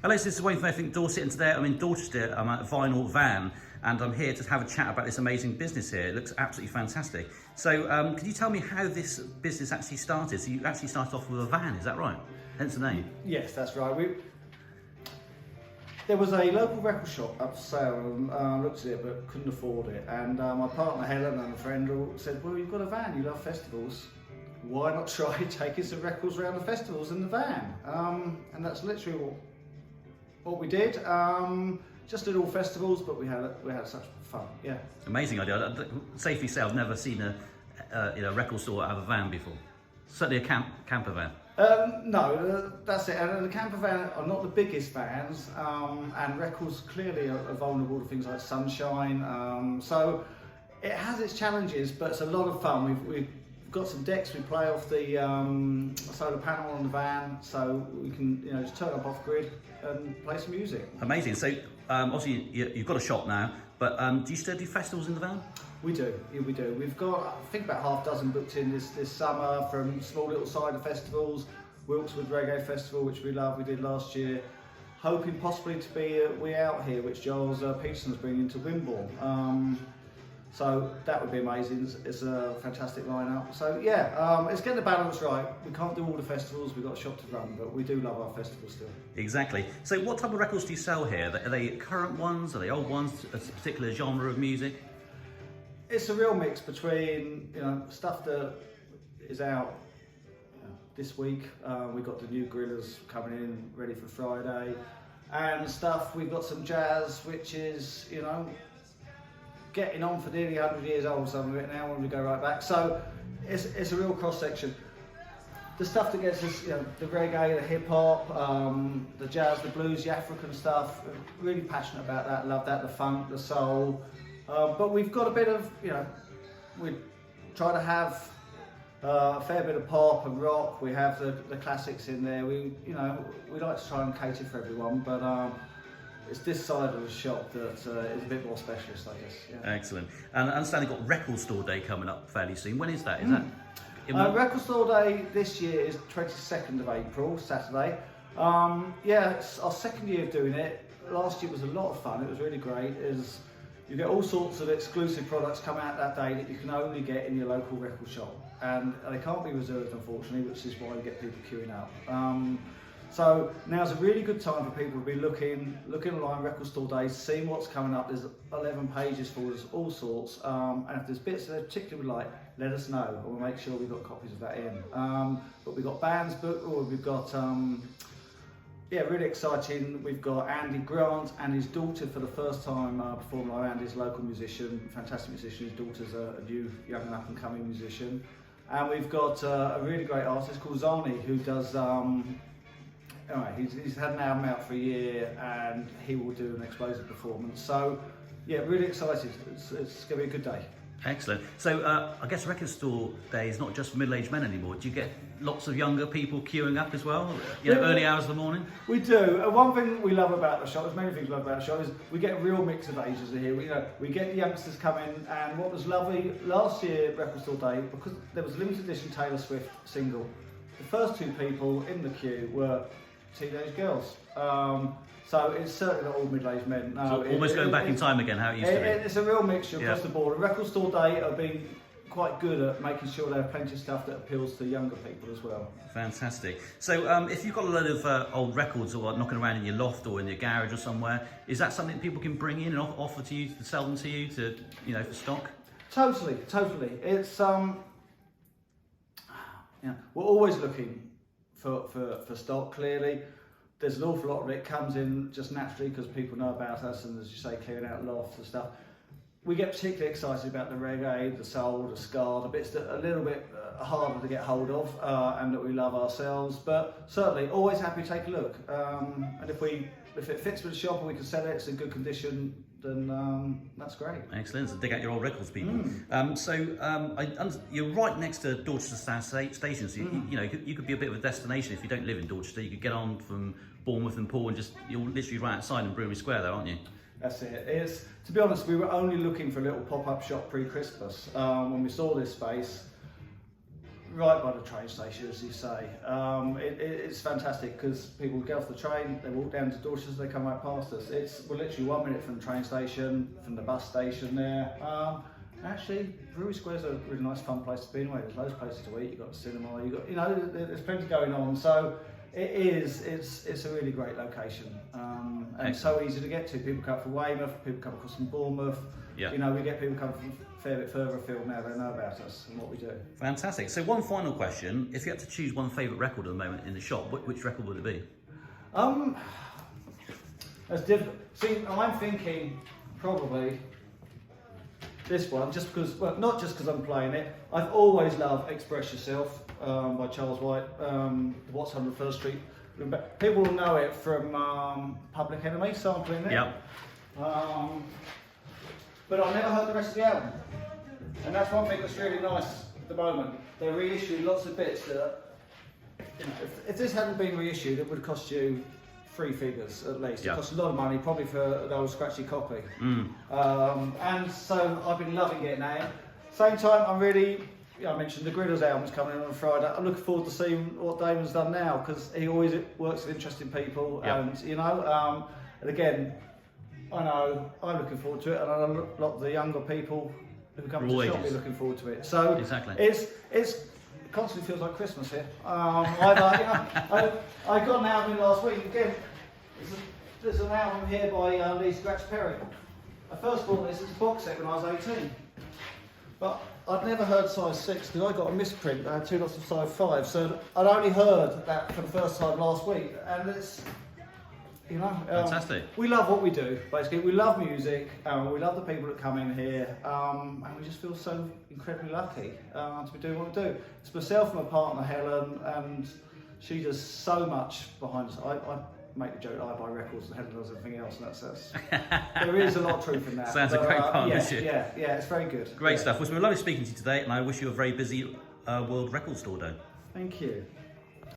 Hello, so this is Wayne from Everything Dorset, and today I'm in Dorchester. I'm at Vinyl Van, and I'm here to have a chat about this amazing business here. It looks absolutely fantastic. So, can you tell me how this business actually started? So you actually started off with a van, is that right? Hence the name. Yes, that's right. There was a local record shop up for sale, and looked at it but couldn't afford it. And my partner Helen and a friend all said, "Well, you've got a van, you love festivals. Why not try taking some records around the festivals in the van?" And that's literally what we did. Just did all festivals, but we had such fun. Yeah. Amazing idea. Safely say I've never seen a record store have a van before. Certainly a camper van. No, that's it. And the camper van are not the biggest vans, and records clearly are vulnerable to things like sunshine. So it has its challenges, but it's a lot of fun. We've got some decks we play off the solar panel on the van, so we can just turn up off grid and play some music. Amazing. So obviously you've got a shop now, but do you still do festivals in the van? We do, yeah, we do. We've got, I think, about half dozen booked in this summer from small little cider festivals, Wilkeswood Reggae Festival, which we love, we did last year, hoping possibly to be We Out Here, which Giles Peterson's bringing to Wimborne. So that would be amazing. It's a fantastic lineup. So yeah, it's getting the balance right. We can't do all the festivals, we've got a shop to run, but we do love our festivals still. Exactly. So what type of records do you sell here? Are they current ones? Are they old ones? A particular genre of music? It's a real mix between stuff that is out this week. We've got the new Gorillas coming in ready for Friday, and stuff. We've got some jazz, which is getting on for nearly 100 years old. Some of it now when we go right back. So it's a real cross section. The stuff that gets us, the reggae, the hip hop, the jazz, the blues, the African stuff. Really passionate about that. Love that. The funk, the soul. But we've got a bit of, we try to have a fair bit of pop and rock. We have the classics in there. We like to try and cater for everyone, but it's this side of the shop that is a bit more specialist, I guess. Yeah. Excellent. And I understand you've got Record Store Day coming up fairly soon. When is that? Is that? Record Store Day this year is 22nd of April, Saturday. It's our second year of doing it. Last year was a lot of fun. It was really great. You get all sorts of exclusive products come out that day that you can only get in your local record shop, and they can't be reserved, unfortunately, which is why you get people queuing up. So now's a really good time for people to be looking online, Record Store Days, seeing what's coming up. There's 11 pages full of all sorts, and if there's bits that they particularly like, let us know, and we'll make sure we've got copies of that in. But we've got bands booked, or we've got really exciting. We've got Andy Grant and his daughter for the first time performing live. Andy's a local musician, fantastic musician. His daughter's a new, young and up and coming musician. And we've got a really great artist called Zani who does, he's had an album out for a year and he will do an explosive performance. So yeah, really excited. It's going to be a good day. Excellent. So I guess Record Store Day is not just for middle-aged men anymore. Do you get lots of younger people queuing up as well? Early hours of the morning? We do. One thing we love about the shop, there's many things we love about the shop, is we get a real mix of ages here. We get the youngsters coming, and what was lovely last year at Record Store Day, because there was a limited edition Taylor Swift single, the first two people in the queue were teenage girls. So it's certainly not all middle-aged men. No, so almost going back in time again, how it used to be. It's a real mixture across the board. Record Store Day have been quite good at making sure they have plenty of stuff that appeals to younger people as well. Fantastic. So if you've got a load of old records or knocking around in your loft or in your garage or somewhere, is that something people can bring in and offer to you, to sell them to you, to for stock? Totally. It's we're always looking for stock, clearly. There's an awful lot of it comes in just naturally because people know about us, and as you say, clearing out lofts and stuff. We get particularly excited about the reggae, the soul, the ska, the bits that are a little bit harder to get hold of and that we love ourselves. But certainly, always happy to take a look. And if it fits with the shop and we can sell it, it's in good condition, then that's great. Excellent. So dig out your old records, people. You're right next to Dorchester Station, so you could be a bit of a destination if you don't live in Dorchester. You could get on from Bournemouth and Paul, and you're literally right outside in Brewery Square, there, aren't you? That's it. To be honest, we were only looking for a little pop-up shop pre-Christmas when we saw this space. right by the train station, as you say. It's fantastic because people get off the train, they walk down to Dorset, they come right past us. We're literally 1 minute from the train station, from the bus station there. Actually, Brewery Square is a really nice, fun place to be anyway. There's loads of places to eat. You've got the cinema. There's plenty going on. So it's a really great location, and so easy to get to. People come from Weymouth, people come across from Bournemouth. Yeah. We get people come from a fair bit further afield now. They know about us and what we do. Fantastic. So one final question: if you had to choose one favourite record at the moment in the shop, which record would it be? That's difficult. See, I'm thinking probably this one, just because, well, not just because I'm playing it. I've always loved Express Yourself by Charles White, What's 101st Street. People will know it from Public Enemy sampling it. Yep. But I've never heard the rest of the album. And that's one thing that's really nice at the moment. They reissue lots of bits that, if this hadn't been reissued, it would cost you 3 figures at least. It costs a lot of money, probably for an old scratchy copy. And so I've been loving getting that in. Same time, I mentioned the Griddles album's coming in on Friday. I'm looking forward to seeing what Damon's done now, because he always works with interesting people, and and again, I know I'm looking forward to it, and I know a lot of the younger people who come to the shop are looking forward to it. So it constantly feels like Christmas here. I got an album last week again. There's an album here by Lee Scratch Perry. I first bought this as a box set when I was 18, but I'd never heard size 6 because I got a misprint. I had 2 lots of size 5, so I'd only heard that for the first time last week, and it's fantastic. We love what we do. Basically, we love music, we love the people that come in here, and we just feel so incredibly lucky to be doing what we do. It's myself and my partner Helen, and she does so much behind us. I make the joke that I buy records and Helen does everything else, and that's there is a lot of truth in that. Sounds a great partnership. Yeah, it's very good. Great stuff. Well, it's been lovely speaking to you today, and I wish you a very busy World Record Store Day. Thank you.